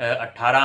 18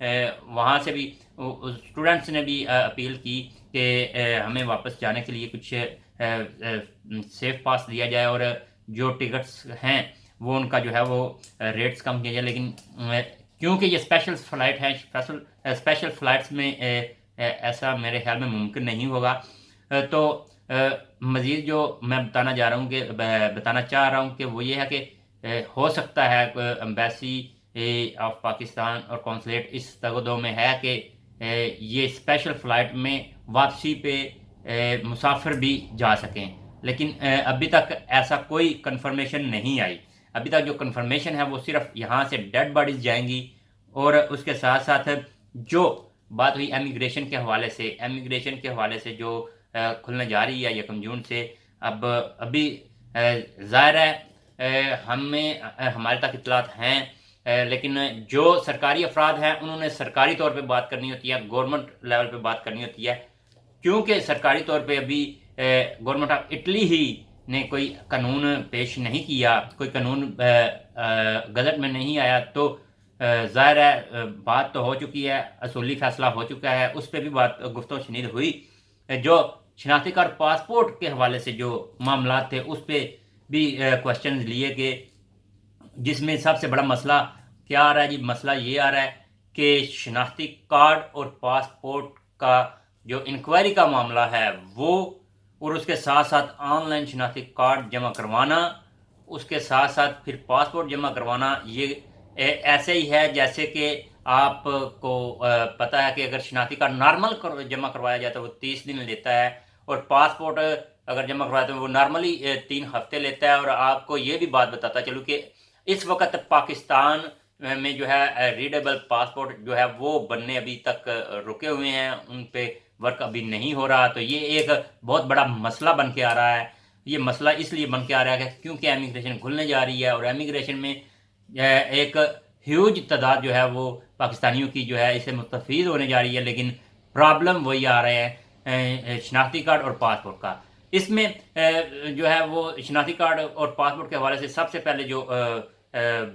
وہاں سے بھی اسٹوڈنٹس نے بھی اپیل کی کہ ہمیں واپس جانے کے لیے کچھ سیف پاس دیا جائے اور جو ٹکٹس ہیں وہ ان کا جو ہے وہ ریٹس کم کیا جائے، لیکن کیونکہ یہ اسپیشل فلائٹ ہے، اسپیشل فلائٹس میں ایسا میرے خیال میں ممکن نہیں ہوگا۔ تو مزید جو میں بتانا چاہ رہا ہوں کہ وہ یہ ہے کہ ہو سکتا ہے ایمبیسی آف پاکستان اور کونسلیٹ اس تگدو میں ہے کہ یہ اسپیشل فلائٹ میں واپسی پہ مسافر بھی جا سکیں، لیکن ابھی تک ایسا کوئی کنفرمیشن نہیں آئی۔ ابھی تک جو کنفرمیشن ہے وہ صرف یہاں سے ڈیڈ باڈیز جائیں گی، اور اس کے ساتھ ساتھ جو بات ہوئی امیگریشن کے حوالے سے جو کھلنے جا رہی ہے 1 جون سے، ابھی ظاہر ہے ہمارے تک اطلاعات ہیں، لیکن جو سرکاری افراد ہیں انہوں نے سرکاری طور پہ بات کرنی ہوتی ہے، گورنمنٹ لیول پہ بات کرنی ہوتی ہے، کیونکہ سرکاری طور پہ ابھی گورنمنٹ آف اٹلی ہی نے کوئی قانون پیش نہیں کیا، کوئی قانون گزٹ میں نہیں آیا، تو ظاہر ہے بات تو ہو چکی ہے، اصولی فیصلہ ہو چکا ہے، اس پہ بھی بات گفت و شنید ہوئی۔ جو شناختی کارڈ پاسپورٹ کے حوالے سے جو معاملات تھے اس پہ بھی کوشچنز لیے گئے، جس میں سب سے بڑا مسئلہ کیا آ رہا ہے جی؟ مسئلہ یہ آ رہا ہے کہ شناختی کارڈ اور پاسپورٹ کا جو انکوائری کا معاملہ ہے وہ، اور اس کے ساتھ ساتھ آن لائن شناختی کارڈ جمع کروانا، اس کے ساتھ ساتھ پھر پاسپورٹ جمع کروانا، یہ ایسے ہی ہے جیسے کہ آپ کو پتہ ہے کہ اگر شناختی کارڈ نارمل جمع کروایا جاتا ہے وہ 30 دن لیتا ہے، اور پاسپورٹ اگر جمع کرواتے ہیں وہ نارملی 3 ہفتے لیتا ہے۔ اور آپ کو یہ بھی بات بتاتا چلوں کہ اس وقت پاکستان میں جو ہے ریڈیبل پاسپورٹ جو ہے وہ بننے ابھی تک رکے ہوئے ہیں، ان پہ ورک ابھی نہیں ہو رہا، تو یہ ایک بہت بڑا مسئلہ بن کے آ رہا ہے۔ یہ مسئلہ اس لیے بن کے آ رہا ہے کہ کیونکہ امیگریشن کھلنے جا رہی ہے، اور امیگریشن میں ایک ہیوج تعداد جو ہے وہ پاکستانیوں کی جو ہے اسے مستفید ہونے جا رہی ہے، لیکن پرابلم وہی آ رہے ہیں شناختی کارڈ اور پاسپورٹ کا۔ اس میں جو ہے وہ شناختی کارڈ اور پاسپورٹ کے حوالے سے سب سے پہلے جو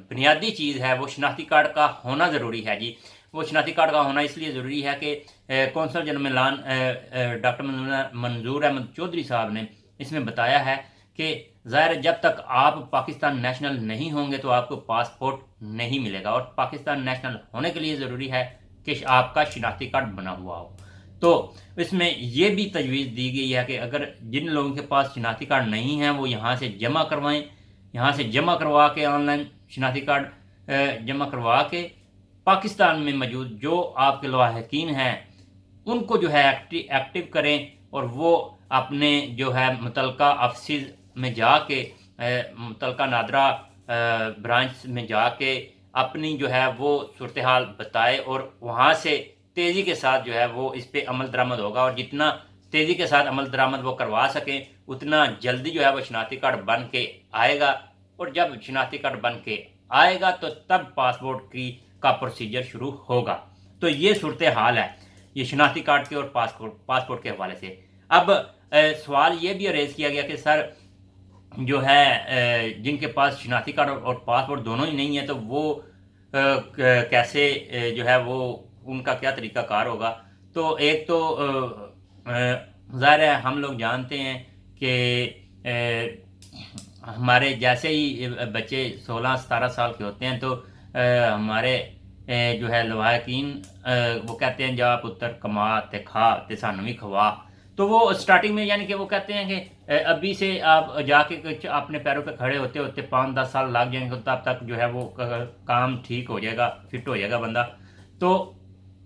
بنیادی چیز ہے وہ شناختی کارڈ کا ہونا ضروری ہے جی۔ وہ شناختی کارڈ کا ہونا اس لیے ضروری ہے کہ کونسل جنرل ملان ڈاکٹر منظور احمد چودھری صاحب نے اس میں بتایا ہے کہ ظاہر جب تک آپ پاکستان نیشنل نہیں ہوں گے تو آپ کو پاسپورٹ نہیں ملے گا، اور پاکستان نیشنل ہونے کے لیے ضروری ہے کہ آپ کا شناختی کارڈ بنا ہوا ہو۔ تو اس میں یہ بھی تجویز دی گئی ہے کہ اگر جن لوگوں کے پاس شناختی کارڈ نہیں ہیں وہ یہاں سے جمع کروائیں، یہاں سے جمع کروا کے آن لائن شناختی کارڈ جمع کروا کے پاکستان میں موجود جو آپ کے لواحقین ہیں ان کو جو ہے ایکٹیو کریں، اور وہ اپنے جو ہے متعلقہ آفسز میں جا کے متعلقہ نادرہ برانچ میں جا کے اپنی جو ہے وہ صورتحال بتائے، اور وہاں سے تیزی کے ساتھ جو ہے وہ اس پہ عمل درآمد ہوگا، اور جتنا تیزی کے ساتھ عمل درآمد وہ کروا سکیں اتنا جلدی جو ہے وہ شناختی کارڈ بن کے آئے گا، اور جب شناختی کارڈ بن کے آئے گا تو تب پاسپورٹ کا پروسیجر شروع ہوگا۔ تو یہ صورتحال ہے یہ شناختی کارڈ کے اور پاسپورٹ کے حوالے سے۔ اب سوال یہ بھی ریز کیا گیا کہ سر جو ہے جن کے پاس شناختی کارڈ اور پاسپورٹ دونوں ہی نہیں ہے تو وہ کیسے جو ہے وہ ان کا کیا طریقہ کار ہوگا؟ تو ایک تو ظاہر ہے ہم لوگ جانتے ہیں کہ ہمارے جیسے ہی بچے 16-17 سال کے ہوتے ہیں تو ہمارے جو ہے لواحقین وہ کہتے ہیں جا پتر کما تے کھا تے سانو بھی کھوا، تو وہ سٹارٹنگ میں یعنی کہ وہ کہتے ہیں کہ ابھی سے آپ جا کے اپنے پیروں پہ کھڑے ہوتے ہوتے 5-10 سال لگ جائیں گے، تب تک جو ہے وہ کام ٹھیک ہو جائے گا، فٹ ہو جائے گا بندہ۔ تو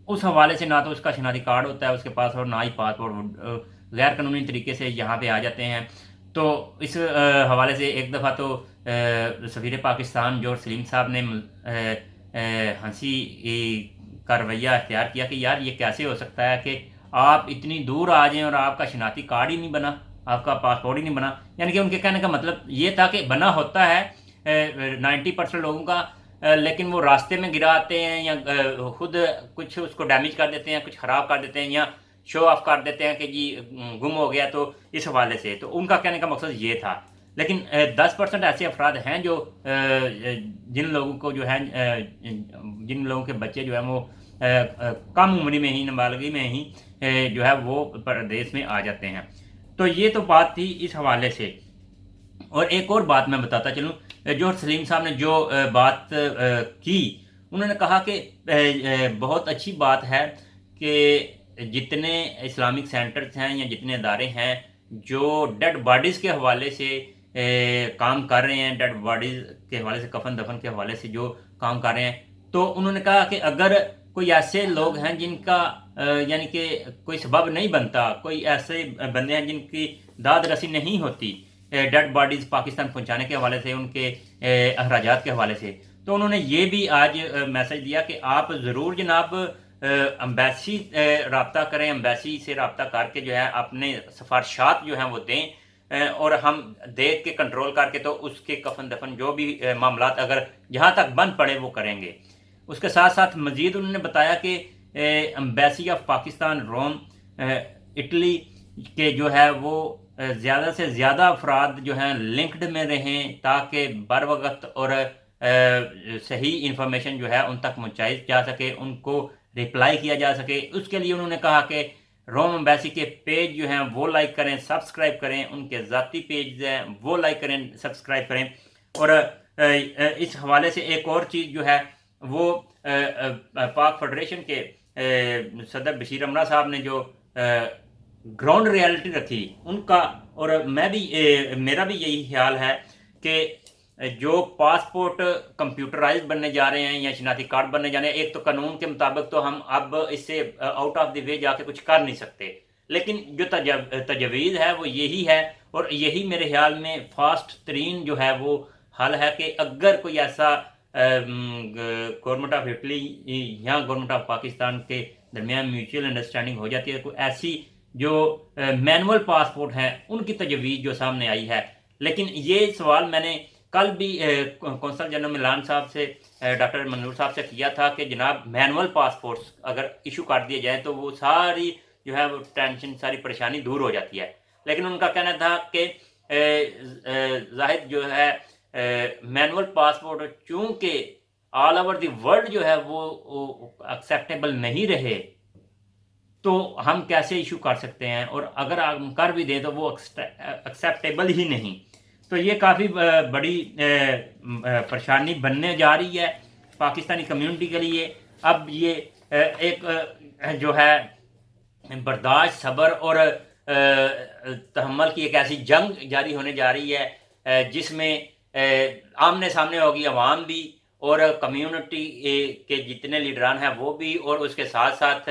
اس حوالے سے نہ تو اس کا شناختی کارڈ ہوتا ہے اس کے پاس، اور نہ ہی پاسپورٹ، غیر قانونی طریقے سے یہاں پہ آ جاتے ہیں۔ تو اس حوالے سے ایک دفعہ تو سفیر پاکستان جوہر سلیم صاحب نے ہنسی کا رویہ اختیار کیا کہ یار یہ کیسے ہو سکتا ہے کہ آپ اتنی دور آ جائیں اور آپ کا شناختی کارڈ ہی نہیں بنا، آپ کا پاسپورٹ ہی نہیں بنا۔ یعنی کہ ان کے کہنے کا مطلب یہ تھا کہ بنا ہوتا ہے 90% لوگوں کا، لیکن وہ راستے میں گراتے ہیں یا خود کچھ اس کو ڈیمیج کر دیتے ہیں، کچھ خراب کر دیتے ہیں، یا شو آف کر دیتے ہیں کہ جی گم ہو گیا، تو اس حوالے سے تو ان کا کہنے کا مقصد یہ تھا۔ لیکن 10% ایسے افراد ہیں جو جن لوگوں کو جو ہے جن لوگوں کے بچے جو ہیں وہ کم عمری میں ہی، نابالغی میں ہی جو ہے وہ پردیس میں آ جاتے ہیں۔ تو یہ تو بات تھی اس حوالے سے۔ اور ایک اور بات میں بتاتا چلوں، جو سلیم صاحب نے جو بات کی، انہوں نے کہا کہ بہت اچھی بات ہے کہ جتنے اسلامک سینٹرز ہیں یا جتنے ادارے ہیں جو ڈیڈ باڈیز کے حوالے سے کام کر رہے ہیں، ڈیڈ باڈیز کے حوالے سے، کفن دفن کے حوالے سے جو کام کر رہے ہیں، تو انہوں نے کہا کہ اگر کوئی ایسے لوگ ہیں جن کا یعنی کہ کوئی سبب نہیں بنتا، کوئی ایسے بندے ہیں جن کی داد رسی نہیں ہوتی ڈیڈ باڈیز پاکستان پہنچانے کے حوالے سے، ان کے اخراجات کے حوالے سے، تو انہوں نے یہ بھی آج میسج دیا کہ آپ ضرور جناب امبیسی رابطہ کریں، امبیسی سے رابطہ کر کے جو ہے اپنے سفارشات جو ہیں وہ دیں، اور ہم دیکھ کے کنٹرول کر کے تو اس کے کفن دفن جو بھی معاملات اگر جہاں تک بند پڑے وہ کریں گے۔ اس کے ساتھ ساتھ مزید انہوں نے بتایا کہ embassy of Pakistan room Italy کے جو ہے وہ زیادہ سے زیادہ افراد جو ہیں لنکڈ میں رہیں تاکہ بر وقت اور صحیح انفارمیشن جو ہے ان تک پہنچائی جا سکے، ان کو ریپلائی کیا جا سکے۔ اس کے لیے انہوں نے کہا کہ روم امبیسی کے پیج جو ہیں وہ لائک کریں، سبسکرائب کریں، ان کے ذاتی پیج ہیں وہ لائک کریں، سبسکرائب کریں۔ اور اس حوالے سے ایک اور چیز جو ہے وہ پاک فیڈریشن کے صدر بشیر امرا صاحب نے جو گراؤنڈ ریالٹی رکھی ان کا، اور میں بھی میرا بھی یہی خیال ہے کہ جو پاسپورٹ کمپیوٹرائز بننے جا رہے ہیں یا شناختی کارڈ بننے جا رہے ہیں، ایک تو قانون کے مطابق تو ہم اب اس سے آؤٹ آف دی وے جا کے کچھ کر نہیں سکتے، لیکن جو تجویز ہے وہ یہی ہے، اور یہی میرے خیال میں فاسٹ ترین جو ہے وہ حل ہے کہ اگر کوئی ایسا گورنمنٹ آف اٹلی یا گورنمنٹ آف پاکستان کے درمیان میوچل انڈرسٹینڈنگ ہو جاتی ہے، کوئی ایسی جو مینول پاسپورٹ ہیں ان کی تجویز جو سامنے آئی ہے۔ لیکن یہ سوال میں نے کل بھی کونسل جنرل ملان صاحب سے، ڈاکٹر منظور صاحب سے کیا تھا کہ جناب مینول پاسپورٹس اگر ایشو کر دیے جائیں تو وہ ساری جو ہے وہ ٹینشن، ساری پریشانی دور ہو جاتی ہے۔ لیکن ان کا کہنا تھا کہ زاہد جو ہے مینول پاسپورٹ چونکہ آل اوور دی ورلڈ جو ہے وہ ایکسیپٹیبل نہیں رہے تو ہم کیسے ایشو کر سکتے ہیں، اور اگر ہم کر بھی دیں تو وہ ایکسیپٹیبل ہی نہیں۔ تو یہ کافی بڑی پریشانی بننے جا رہی ہے پاکستانی کمیونٹی کے لیے۔ اب یہ ایک جو ہے برداشت، صبر اور تحمل کی ایک ایسی جنگ جاری ہونے جا رہی ہے جس میں آمنے سامنے ہوگی عوام بھی اور کمیونٹی کے جتنے لیڈران ہیں وہ بھی، اور اس کے ساتھ ساتھ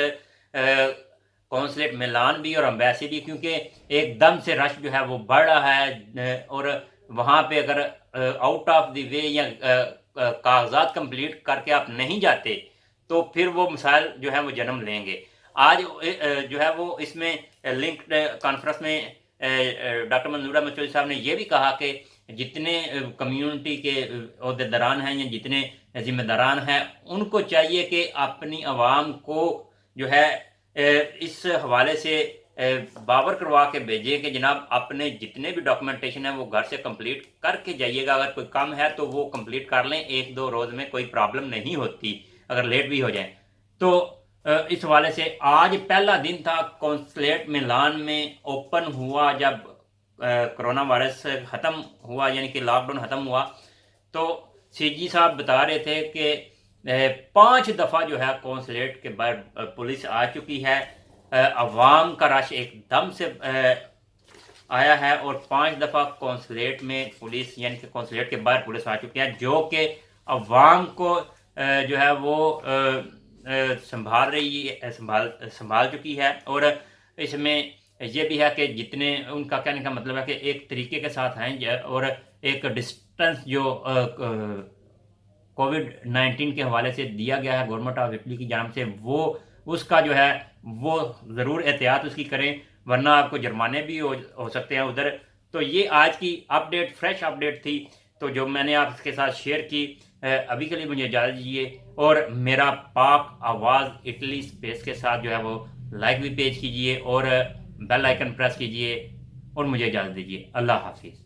کونسلیٹ ملان بھی اور امبیسی بھی، کیونکہ ایک دم سے رش جو ہے وہ بڑھ رہا ہے، اور وہاں پہ اگر آؤٹ آف دی وے یا کاغذات کمپلیٹ کر کے آپ نہیں جاتے تو پھر وہ مسائل جو ہیں وہ جنم لیں گے۔ آج جو ہے وہ اس میں لنکڈ کانفرنس میں ڈاکٹر منظور احمد چودھری صاحب نے یہ بھی کہا کہ جتنے کمیونٹی کے عہدیداران ہیں یا جتنے ذمہ داران ہیں ان کو چاہیے کہ اپنی عوام کو جو ہے اس حوالے سے باور کروا کے بھیجیں کہ جناب اپنے جتنے بھی ڈاکومنٹیشن ہے وہ گھر سے کمپلیٹ کر کے جائیے گا، اگر کوئی کم ہے تو وہ کمپلیٹ کر لیں، 1-2 روز میں کوئی پرابلم نہیں ہوتی اگر لیٹ بھی ہو جائیں تو۔ اس حوالے سے آج پہلا دن تھا کونسلیٹ ملان میں اوپن ہوا، جب کرونا وائرس ختم ہوا یعنی کہ لاک ڈاؤن ختم ہوا، تو سی جی صاحب بتا رہے تھے کہ 5 دفعہ جو ہے کونسلیٹ کے باہر پولیس آ چکی ہے، عوام کا رش ایک دم سے آیا ہے، اور 5 دفعہ کونسلیٹ میں پولیس یعنی کہ کونسلیٹ کے باہر پولیس آ چکی ہے، جو کہ عوام کو جو ہے وہ سنبھال رہی ہے، سنبھال چکی ہے۔ اور اس میں یہ بھی ہے کہ جتنے ان کا کہنے کا مطلب ہے کہ ایک طریقے کے ساتھ ہیں، اور ایک ڈسٹنس جو کووڈ-19 کے حوالے سے دیا گیا ہے گورنمنٹ آف اٹلی کی جانب سے، وہ اس کا جو ہے وہ ضرور احتیاط اس کی کریں، ورنہ آپ کو جرمانے بھی ہو سکتے ہیں ادھر۔ تو یہ آج کی اپڈیٹ، فریش اپڈیٹ تھی، تو جو میں نے آپ کے ساتھ شیئر کی۔ ابھی کے لیے مجھے اجازت دیجیے، اور میرا پاک آواز اٹلی اسپیس کے ساتھ جو ہے وہ لائک بھی پیج کیجیے اور بیل آئیکن پریس کیجیے، اور مجھے اجازت دیجیے۔ اللہ حافظ۔